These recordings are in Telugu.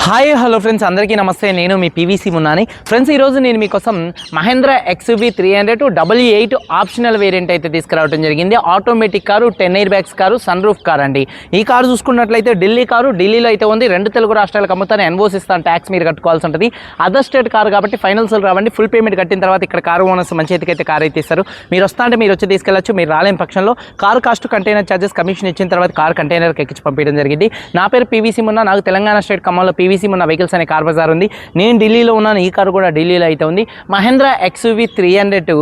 హాయ్ హలో ఫ్రెండ్స్, అందరికీ నమస్తే. నేను మీ పీవీసీ మున్నాని. ఫ్రెండ్స్, ఈరోజు నేను మీకోసం మహేంద్రా XUV 300 88 ఆప్షనల్ వేరియంట్ అయితే తీసుకురావడం జరిగింది. Automatic car, 10 air bags car, sun roof car అండి. ఈ కారు చూసుకున్నట్లయితే ఢిల్లీ కారు, ఢిల్లీలో అయితే ఉంది. 2 తెలుగు రాష్ట్రాలకు అమ్ముతాను, ఎన్ఓసి ఇస్తాను, ట్యాక్స్ మీరు కట్టుకోవాల్సి ఉంటుంది. అదర్ స్టేట్ కారు కాబట్టి ఫైనల్స్ రావండి. ఫుల్ పేమెంట్ కట్టిన తర్వాత ఇక్కడ కారు ఓనర్స్ మంచి అయితే కారు అయితే ఇస్తారు. మీరు వస్తా అంటే మీరు వచ్చి తీసుకెళ్ళచ్చు. మీరు రాలేని పక్షంలో car cost, container charges, commission ఇచ్చిన తర్వాత కారు కంటైనర్కి ఎక్కించి పంపించడం జరిగింది. నా పేరు పీవీసీ మున్నా. నాకు తెలంగాణ స్టేట్ ఖమ్మంలో పీవీసీ మున్నా వెహికల్స్ అనే కార్ బజార్ ఉంది. నేను ఢిల్లీలో ఉన్నాను, ఈ కారు కూడా ఢిల్లీలో అయితే ఉంది. Mahindra XUV 300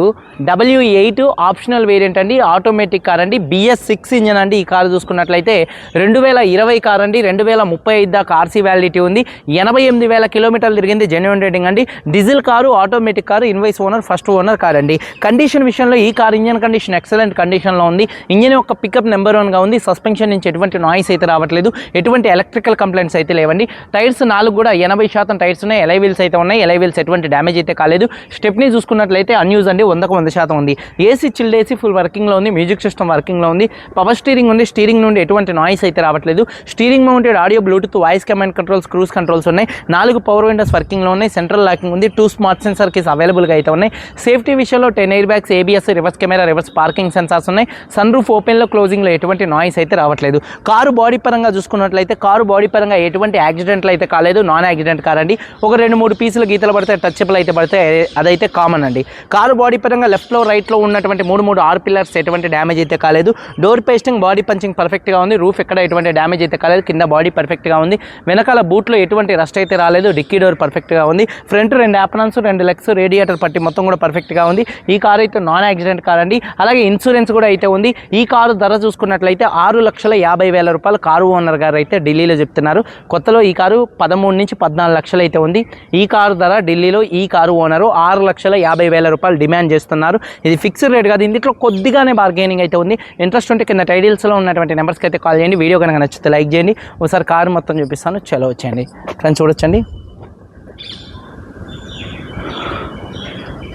W8 optional variant అండి. ఆటోమేటిక్ కార్ అండి, BS6 ఇంజన్ అండి. ఈ కారు చూసుకున్నట్లయితే 2020 కార్ అండి. 2035 దాకా ఆర్సీ వ్యాలిడిటీ ఉంది. 88,000 కిలోమీటర్లు తిరిగింది. జెన్యూన్ రేటింగ్ అండి. Diesel car, automatic car, invoice owner, first owner car అండి. కండిషన్ విషయంలో ఈ కార్ ఇంజన్ కండిషన్ ఎక్సలెంట్ కండిషన్లో ఉంది. ఇంజన్ యొక్క పికప్ నెంబర్ 1గా ఉంది. సస్పెన్షన్ నుంచి ఎటువంటి నాయిస్ అయితే రావట్లేదు. ఎటువంటి ఎలక్ట్రికల్ కంప్లైంట్స్ అయితే లేవండి. టైర్స్ 4 కూడా 80% టైర్స్ ఉన్నాయి. ఎలై వీల్స్ అయితే ఉన్నాయి. ఎలై వీల్స్ ఎటువంటి డ్యామేజ్ అయితే కాలేదు. స్టెప్ని చూసుకున్నట్లయితే అన్యూజ్ అండి, 100% ఉంది. ఏసీ చిల్డ్ ఏసీ ఫుల్ వర్కింగ్లో ఉంది. మ్యూజిక్ సిస్టమ్ వర్కింగ్లో ఉంది. పవర్ స్టీరింగ్ ఉంది. స్టీరింగ్ నుండి ఎటువంటి నాయిస్ అయితే రావట్లేదు. Steering mounted audio, Bluetooth, voice command controls, cruise controls ఉన్నాయి. 4 పవర్ విండోస్ వర్కింగ్లో ఉన్నాయి. సెంట్రల్ లాకింగ్ ఉంది. 2 స్మార్ట్ సెన్సార్ కేస్ అవైలబుల్గా అయితే ఉన్నాయి. సేఫ్టీ విషయంలో 10 air bags, ABS, reverse camera, reverse parking sensors ఉన్నాయి. సన్ రూఫ్ ఓపెన్లో, క్లోజింగ్లో ఎటువంటి నాయిస్ అయితే రావట్లేదు. కారు బాడీ పరంగా చూసుకున్నట్లయితే కారు బాడీ పరంగా ఎటువంటి యాక్సిడెంట్లు అయితే కాలేదు. నాన్ యాక్సిడెంట్ కార్ అండి. ఒక 2-3 పీసులు గీతలు పడితే, టచ్బుల్ అయితే పడితే అదైతే కామన్ అండి. కారు బాడీ పరంగా లెఫ్ట్లో రైట్లో ఉన్నటువంటి 3 ఆర్ పిల్లర్స్ ఎటువంటి డ్యామేజ్ అయితే కాలేదు. డోర్ పేస్టింగ్, బాడీ పంచింగ్ పర్ఫెక్ట్గా ఉంది. రూఫ్ ఎక్కడ ఎటువంటి డ్యామేజ్ అయితే కాలేదు. కింద బాడీ పర్ఫెక్ట్గా ఉంది. వెనకాల బూట్లో ఎటువంటి రస్ట్ అయితే రాలేదు. డిక్కీ డోర్ పర్ఫెక్ట్గా ఉంది. ఫ్రంట్ 2 యాపనాన్స్, 2 లెగ్స్, రేడియేటర్ పట్టి మొత్తం కూడా పర్ఫెక్ట్గా ఉంది. ఈ కారు అయితే నాన్ యాక్సిడెంట్ కార్ అండి. అలాగే ఇన్సూరెన్స్ కూడా అయితే ఉంది. ఈ కారు ధర చూసుకున్నట్లయితే 6,50,000 రూపాయలు కారు ఓనర్ గారు అయితే ఢిల్లీలో చెప్తున్నారు. కొత్తలో ఈ కారు 13 నుంచి 14 లక్షలు అయితే ఉంది. ఈ కారు ధర ఢిల్లీలో ఈ కారు ఓనరు 6,50,000 రూపాయలు డిమాండ్ చేస్తున్నారు. ఇది ఫిక్స్డ్ రేట్ కాదు. ఇందులో కొద్దిగానే బార్గెనింగ్ అయితే ఉంది. ఇంట్రెస్ట్ ఉంటే కింద టైటిల్స్లో ఉన్నటువంటి నెంబర్స్కి అయితే కాల్ చేయండి. వీడియో కనుక నచ్చితే లైక్ చేయండి. ఒకసారి కారు మొత్తం చూపిస్తాను, చలో వచ్చేయండి. ఫ్రెండ్స్ చూడొచ్చండి,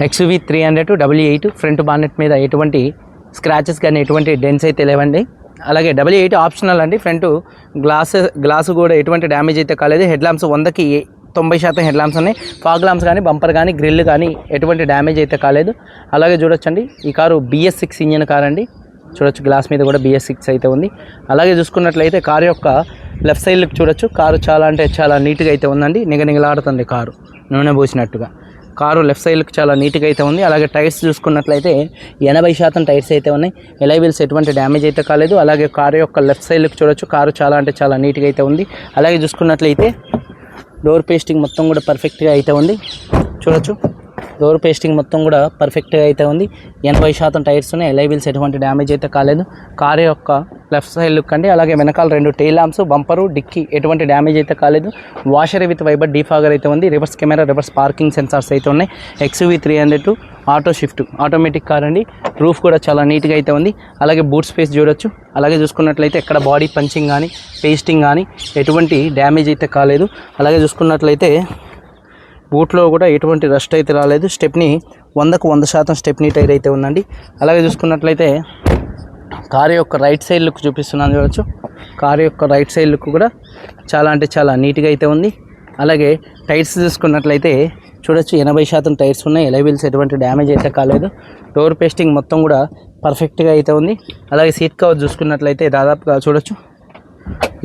XUV 300 W8 ఫ్రంట్ బానెట్ మీద ఎటువంటి స్క్రాచెస్ కానీ ఎటువంటి డెన్స్ అయితే లేవండి. అలాగే W8 ఆప్షనల్ అండి. ఫ్రంట్ గ్లాసు కూడా ఎటువంటి డ్యామేజ్ అయితే కాలేదు. హెడ్ ల్యాంప్స్ 100కి 90% హెడ్ ల్యాంప్స్ ఉన్నాయి. ఫాగ్ ల్యాంప్స్ కానీ, బంపర్ కానీ, గ్రిల్ కానీ ఎటువంటి డ్యామేజ్ అయితే కాలేదు. అలాగే చూడొచ్చండి, ఈ కారు BS6 ఇంజన్ కార్ అండి. చూడొచ్చు, గ్లాస్ మీద కూడా BS6 అయితే ఉంది. అలాగే చూసుకున్నట్లయితే కారు యొక్క లెఫ్ట్ సైడ్ లుక్ చూడొచ్చు. కారు చాలా అంటే చాలా నీట్గా అయితే ఉందండి. నిగనిగలాడుతుంది కారు, నూనె పోసినట్టుగా. కారు లెఫ్ట్ సైడ్కి చాలా నీట్గా అయితే ఉంది. అలాగే టైర్స్ చూసుకున్నట్లయితే 80% టైర్స్ అయితే ఉన్నాయి. ఎలై వీల్స్ ఎటువంటి డ్యామేజ్ అయితే కాలేదు. అలాగే కారు యొక్క లెఫ్ట్ సైడ్కి చూడొచ్చు, కారు చాలా అంటే చాలా నీట్గా అయితే ఉంది. అలాగే చూసుకున్నట్లయితే డోర్ పేస్టింగ్ మొత్తం కూడా పర్ఫెక్ట్గా అయితే ఉంది. చూడొచ్చు, డోర్ పేస్టింగ్ మొత్తం కూడా పర్ఫెక్ట్గా అయితే ఉంది. 80% టైర్స్ ఉన్నాయి. ఎలై వీల్స్ ఎటువంటి డ్యామేజ్ అయితే కాలేదు. కారు యొక్క లెఫ్ట్ సైడ్ లుక్ అండి. అలాగే వెనకాల 2 టెయిల్ ల్యాంప్స్, బంపరు, డిక్కీ ఎటువంటి డ్యామేజ్ అయితే కాలేదు. వాషర్ విత్ వైబర్ డీఫాగర్ అయితే ఉంది. Reverse camera, reverse parking sensors అయితే ఉన్నాయి. XUV 300 auto shift automatic car అండి. రూఫ్ కూడా చాలా నీట్గా అయితే ఉంది. అలాగే బూట్ స్పేస్ చూడొచ్చు. అలాగే చూసుకున్నట్లయితే ఎక్కడ బాడీ పంచింగ్ కానీ, పేస్టింగ్ కానీ ఎటువంటి డ్యామేజ్ అయితే కాలేదు. అలాగే చూసుకున్నట్లయితే బూట్లో కూడా ఎటువంటి రస్ట్ అయితే రాలేదు. స్టెప్ని 100కు 100% స్టెప్నీ టైర్ అయితే ఉందండి. అలాగే చూసుకున్నట్లయితే కారు యొక్క రైట్ సైడ్ లుక్ చూపిస్తున్నాను, చూడొచ్చు. కారు యొక్క రైట్ సైడ్ లుక్ కూడా చాలా అంటే చాలా నీట్గా అయితే ఉంది. అలాగే టైర్స్ చూసుకున్నట్లయితే చూడొచ్చు, 80% టైర్స్ ఉన్నాయి. ఎలై వీల్స్ ఎటువంటి డ్యామేజ్ అయితే కాలేదు. డోర్ పేస్టింగ్ మొత్తం కూడా పర్ఫెక్ట్గా అయితే ఉంది. అలాగే సీట్ కవర్ చూసుకున్నట్లయితే దాదాపుగా చూడొచ్చు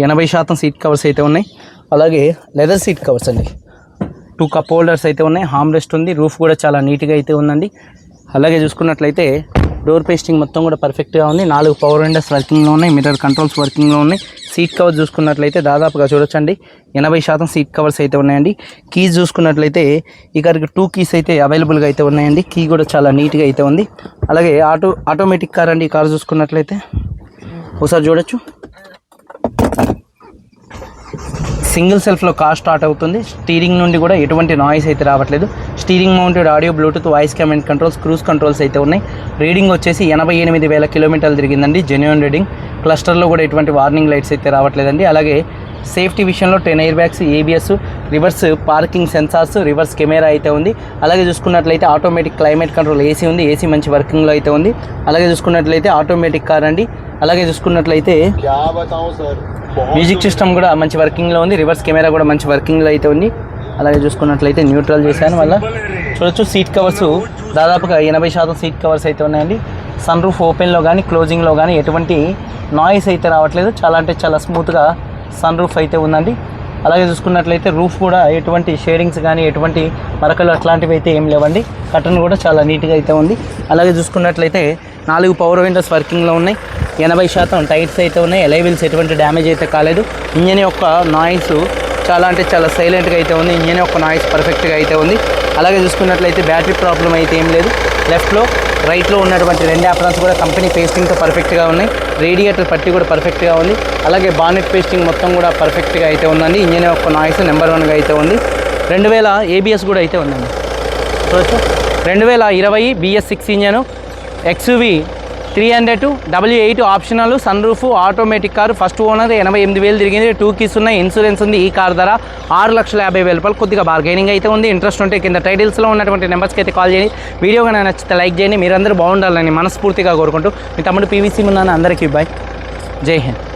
80% సీట్ కవర్స్ అయితే ఉన్నాయి. అలాగే లెదర్ సీట్ కవర్స్ అండి. 2 కప్ హోల్డర్స్ అయితే ఉన్నాయి. హామ్ రెస్ట్ ఉంది. రూఫ్ కూడా చాలా నీట్గా అయితే ఉందండి. అలాగే చూసుకున్నట్లయితే డోర్ పేస్టింగ్ మొత్తం కూడా పర్ఫెక్ట్గా ఉంది. 4 పవర్ విండోస్ వర్కింగ్లో ఉన్నాయి. మిర్రర్ కంట్రోల్స్ వర్కింగ్లో ఉన్నాయి. సీట్ కవర్ చూసుకున్నట్లయితే దాదాపుగా చూడొచ్చండి 80% సీట్ కవర్స్ అయితే ఉన్నాయండి. కీస్ చూసుకున్నట్లయితే ఇక్కడికి 2 కీస్ అయితే అవైలబుల్గా అయితే ఉన్నాయండి. కీ కూడా చాలా నీట్గా అయితే ఉంది. అలాగే ఆటోమేటిక్ కార్ అండి. ఈ కార్ చూసుకున్నట్లయితే ఒకసారి చూడొచ్చు, సింగిల్ సెల్ఫ్లో కార్ స్టార్ట్ అవుతుంది. స్టీరింగ్ నుండి కూడా ఎటువంటి నాయిస్ అయితే రావట్లేదు. Steering mounted audio, Bluetooth, voice command controls, cruise controls అయితే ఉన్నాయి. రీడింగ్ వచ్చేసి 88,000 కిలోమీటర్లు తిరిగిందండి. Genuine reading. క్లస్టర్లో కూడా ఎటువంటి వార్నింగ్ లైట్స్ అయితే రావట్లేదండి. అలాగే సేఫ్టీ విషయంలో 10 air bags, ABS, reverse parking sensors, reverse camera అయితే ఉంది. అలాగే చూసుకున్నట్లయితే ఆటోమేటిక్ క్లైమేట్ కంట్రోల్ ఏసీ ఉంది. ఏసీ మంచి వర్కింగ్లో అయితే ఉంది. అలాగే చూసుకున్నట్లయితే ఆటోమేటిక్ కార్ అండి. అలాగే చూసుకున్నట్లయితే మ్యూజిక్ సిస్టమ్ కూడా మంచి వర్కింగ్లో ఉంది, రివర్స్ కెమెరా కూడా మంచి వర్కింగ్లో అయితే ఉంది. అలాగే చూసుకున్నట్లయితే న్యూట్రల్ చేశాను. మళ్ళీ చూడొచ్చు సీట్ కవర్స్ దాదాపుగా 80% సీట్ కవర్స్ అయితే ఉన్నాయండి. సన్ రూఫ్ ఓపెన్లో కానీ క్లోజింగ్లో కానీ ఎటువంటి నాయిస్ అయితే రావట్లేదు, చాలా అంటే చాలా స్మూత్గా సన్ రూఫ్ అయితే ఉందండి. అలాగే చూసుకున్నట్లయితే రూఫ్ కూడా ఎటువంటి షేడింగ్స్ కానీ ఎటువంటి మరకలు అట్లాంటివి అయితే ఏం లేవండి. కర్టన్ కూడా చాలా నీట్గా అయితే ఉంది. అలాగే చూసుకున్నట్లయితే 4 పవర్ విండోస్ వర్కింగ్లో ఉన్నాయి, 80% టైర్స్ అయితే ఉన్నాయి, ఎలై వీల్స్ ఎటువంటి డ్యామేజ్ అయితే కాలేదు. ఇంజన్ యొక్క నాయిస్ చాలా అంటే చాలా సైలెంట్గా అయితే ఉంది, ఇంజన్ యొక్క నాయిస్ పర్ఫెక్ట్గా అయితే ఉంది. అలాగే చూసుకున్నట్లయితే బ్యాటరీ ప్రాబ్లం అయితే ఏం లేదు. లెఫ్ట్లో రైట్లో ఉన్నటువంటి 2 యాప్రాన్స్ కూడా కంపెనీ పేస్టింగ్తో పర్ఫెక్ట్గా ఉన్నాయి. రేడియేటర్ పట్టి కూడా పర్ఫెక్ట్గా ఉంది. అలాగే బానెట్ పేస్టింగ్ మొత్తం కూడా పర్ఫెక్ట్గా అయితే ఉందండి. ఇంజన్ యొక్క నాయిస్ నెంబర్ 1గా అయితే ఉంది. 2000 ఏబిఎస్ కూడా అయితే ఉందండి. చూడొచ్చు 2020 BS6 engine, XUV 300 W8 optional, sun roof, automatic car, first owner, 88,000 తిరిగింది, 2 కీస్ ఉన్నాయి, ఇన్సూరెన్స్ ఉంది. ఈ కార్ ధర 6,50,000 కొద్దిగా బార్గెనింగ్ అయితే ఉంది. ఇంట్రెస్ట్ ఉంటే కింద టైటిల్స్లో ఉన్నటువంటి నెంబర్స్కి అయితే కాల్ చేయండి. వీడియో కానీ నచ్చితే లైక్ చేయండి. మీరందరూ బాగుండాలని మనస్ఫూర్తిగా కోరుకుంటూ మీ తమ్ముడు PVC మున్నాను. అందరికీ బాయ్, జై హింద్.